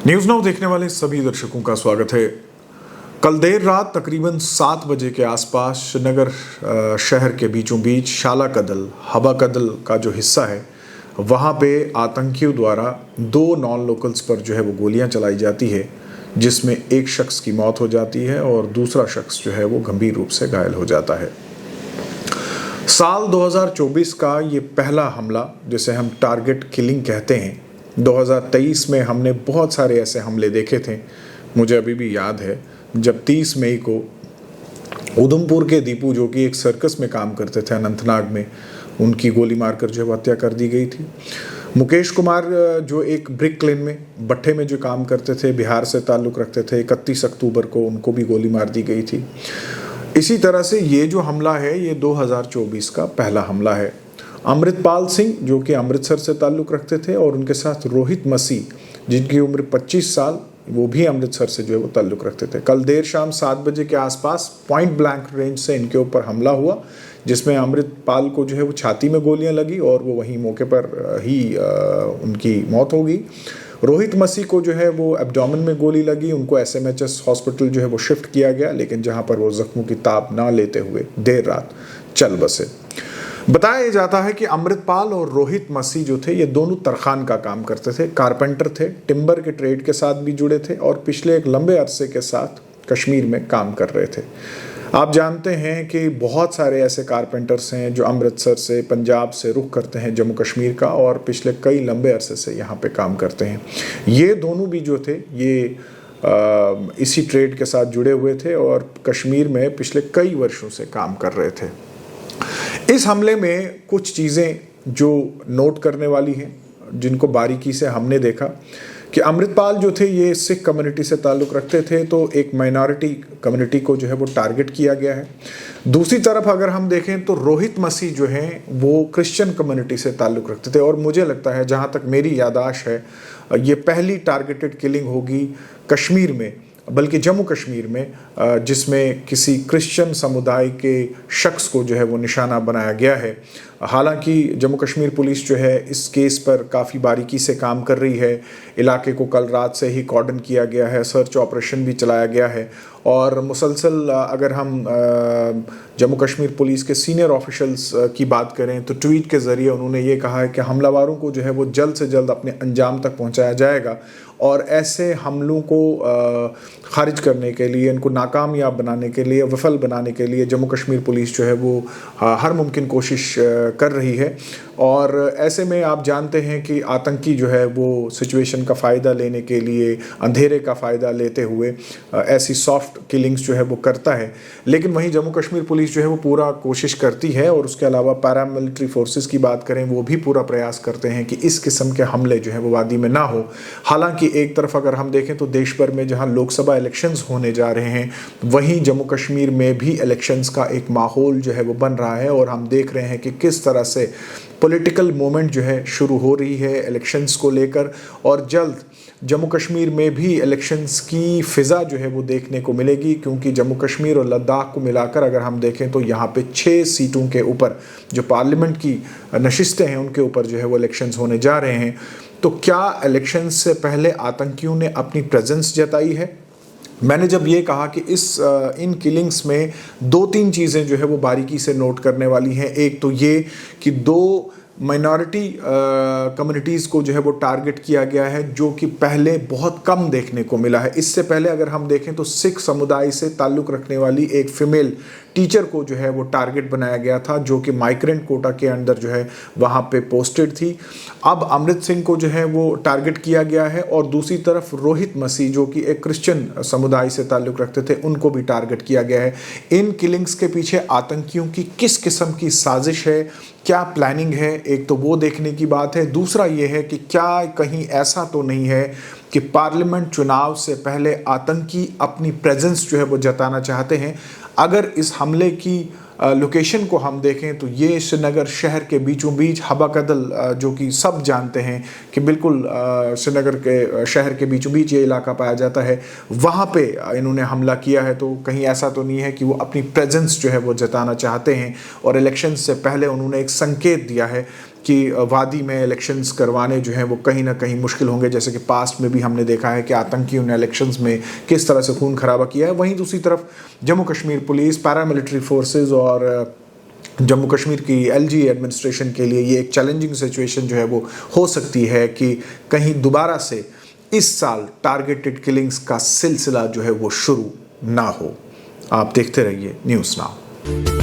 News now देखने वाले सभी दर्शकों का स्वागत है। कल देर रात तकरीबन 7 बजे के आसपास श्रीनगर शहर के बीचों बीच शाला कदल हबा कदल का जो हिस्सा है वहाँ पे आतंकियों द्वारा 2 नॉन लोकल्स पर जो है वो गोलियां चलाई जाती है, जिसमें एक शख्स की मौत हो जाती है और दूसरा शख्स जो है वो गंभीर रूप से घायल हो जाता है। साल 2024 का ये पहला हमला, जिसे हम टारगेट किलिंग कहते हैं, 2023 में हमने बहुत सारे ऐसे हमले देखे थे। मुझे अभी भी याद है जब 30 मई को उधमपुर के दीपू, जो कि एक सर्कस में काम करते थे अनंतनाग में, उनकी गोली मारकर जो हत्या कर दी गई थी। मुकेश कुमार, जो एक ब्रिक लेन में भट्ठे में जो काम करते थे, बिहार से ताल्लुक़ रखते थे, 31 अक्टूबर को उनको भी गोली मार दी गई थी। इसी तरह से ये जो हमला है ये 2024 का पहला हमला है। अमृतपाल सिंह, जो कि अमृतसर से ताल्लुक़ रखते थे, और उनके साथ रोहित मसीह, जिनकी उम्र 25 साल, वो भी अमृतसर से जो है वो ताल्लुक़ रखते थे। कल देर शाम 7 बजे के आसपास पॉइंट ब्लैंक रेंज से इनके ऊपर हमला हुआ, जिसमें अमृतपाल को जो है वो छाती में गोलियां लगी और वो वहीं मौके पर ही उनकी मौत हो गई। रोहित मसीह को जो है वो एब्डोमेन में गोली लगी, उनको SMHS हॉस्पिटल जो है वो शिफ्ट किया गया, लेकिन जहां पर वो जख्मों की ताब ना लेते हुए देर रात चल बसे। बताया जाता है कि अमृतपाल और रोहित मसीह जो थे ये दोनों तरखान का काम करते थे, कारपेंटर थे, टिम्बर के ट्रेड के साथ भी जुड़े थे और पिछले एक लंबे अरसे के साथ कश्मीर में काम कर रहे थे। आप जानते हैं कि बहुत सारे ऐसे कारपेंटर्स हैं जो अमृतसर से, पंजाब से रुख करते हैं जम्मू कश्मीर का, और पिछले कई लंबे अरसे से यहाँ पे काम करते हैं। ये दोनों भी जो थे ये इसी ट्रेड के साथ जुड़े हुए थे और कश्मीर में पिछले कई वर्षों से काम कर रहे थे। इस हमले में कुछ चीज़ें जो नोट करने वाली हैं, जिनको बारीकी से हमने देखा कि अमृतपाल जो थे ये सिख कम्युनिटी से ताल्लुक़ रखते थे, तो एक माइनॉरिटी कम्युनिटी को जो है वो टारगेट किया गया है। दूसरी तरफ अगर हम देखें तो रोहित मसीह जो हैं वो क्रिश्चियन कम्युनिटी से ताल्लुक़ रखते थे, और मुझे लगता है, जहाँ तक मेरी याददाश्त है, ये पहली टारगेटेड किलिंग होगी कश्मीर में, बल्कि जम्मू कश्मीर में, जिसमें किसी क्रिश्चियन समुदाय के शख्स को जो है वो निशाना बनाया गया है। हालांकि जम्मू कश्मीर पुलिस जो है इस केस पर काफ़ी बारीकी से काम कर रही है। इलाके को कल रात से ही कॉर्डन किया गया है, सर्च ऑपरेशन भी चलाया गया है, और मुसलसल अगर हम जम्मू कश्मीर पुलिस के सीनियर ऑफिशियल्स की बात करें तो ट्वीट के ज़रिए उन्होंने ये कहा है कि हमलावरों को जो है वो जल्द से जल्द अपने अंजाम तक पहुंचाया जाएगा, और ऐसे हमलों को खारिज करने के लिए, इनको नाकामयाब बनाने के लिए, विफल बनाने के लिए जम्मू कश्मीर पुलिस जो है वो हर मुमकिन कोशिश कर रही है। और ऐसे में आप जानते हैं कि आतंकी जो है वो सिचुएशन का फ़ायदा लेने के लिए, अंधेरे का फ़ायदा लेते हुए ऐसी सॉफ्ट किलिंग्स जो है वो करता है। लेकिन वहीं जम्मू कश्मीर पुलिस जो है वो पूरा कोशिश करती है, और उसके अलावा पैरामिलिट्री फोर्सेस की बात करें वो भी पूरा प्रयास करते हैं कि इस किस्म के हमले जो है वो वादी में ना हो। हालांकि एक तरफ अगर हम देखें तो देश भर में जहां लोकसभा इलेक्शंस होने जा रहे हैं, वहीं जम्मू कश्मीर में भी इलेक्शंस का एक माहौल जो है वो बन रहा है, और हम देख रहे हैं कि किस तरह से पॉलिटिकल मूवमेंट जो है शुरू हो रही है इलेक्शंस को लेकर, और जल्द जम्मू कश्मीर में भी इलेक्शंस की फ़िज़ा जो है वो देखने को मिलेगी, क्योंकि जम्मू कश्मीर और लद्दाख को मिलाकर अगर हम देखें तो यहाँ पे 6 सीटों के ऊपर जो पार्लियामेंट की नशिस्तें हैं उनके ऊपर जो है वो इलेक्शंस होने जा रहे हैं। तो क्या इलेक्शंस से पहले आतंकियों ने अपनी प्रेजेंस जताई है? मैंने जब ये कहा कि इन किलिंग्स में 2-3 चीज़ें जो है वो बारीकी से नोट करने वाली हैं। एक तो ये कि 2 माइनॉरिटी कम्युनिटीज़ को जो है वो टारगेट किया गया है, जो कि पहले बहुत कम देखने को मिला है। इससे पहले अगर हम देखें तो सिख समुदाय से ताल्लुक़ रखने वाली एक फ़ीमेल टीचर को जो है वो टारगेट बनाया गया था, जो कि माइग्रेंट कोटा के अंदर जो है वहाँ पे पोस्टेड थी। अब अमृत सिंह को जो है वो टारगेट किया गया है, और दूसरी तरफ रोहित मसीह, जो कि एक क्रिश्चियन समुदाय से ताल्लुक़ रखते थे, उनको भी टारगेट किया गया है। इन किलिंग्स के पीछे आतंकियों की किस किस्म की साजिश है, क्या प्लानिंग है, एक तो वो देखने की बात है। दूसरा ये है कि क्या कहीं ऐसा तो नहीं है कि पार्लियामेंट चुनाव से पहले आतंकी अपनी प्रेजेंस जो है वो जताना चाहते हैं। अगर इस हमले की लोकेशन को हम देखें तो ये श्रीनगर शहर के बीचों बीच हबा कदल, जो कि सब जानते हैं कि बिल्कुल श्रीनगर के शहर के बीचों बीच ये इलाका पाया जाता है, वहाँ पे इन्होंने हमला किया है। तो कहीं ऐसा तो नहीं है कि वो अपनी प्रेजेंस जो है वो जताना चाहते हैं, और इलेक्शन से पहले उन्होंने एक संकेत दिया है कि वादी में इलेक्शंस करवाने जो हैं वो कहीं ना कहीं मुश्किल होंगे, जैसे कि पास्ट में भी हमने देखा है कि आतंकियों ने इलेक्शंस में किस तरह से खून खराबा किया है। वहीं दूसरी तरफ Jammu Kashmir police, paramilitary forces और जम्मू कश्मीर की एलजी एडमिनिस्ट्रेशन के लिए ये एक चैलेंजिंग सिचुएशन जो है वो हो सकती है कि कहीं दोबारा से इस साल टारगेटेड किलिंग्स का सिलसिला जो है वो शुरू ना हो। आप देखते रहिए न्यूज़ नाउ।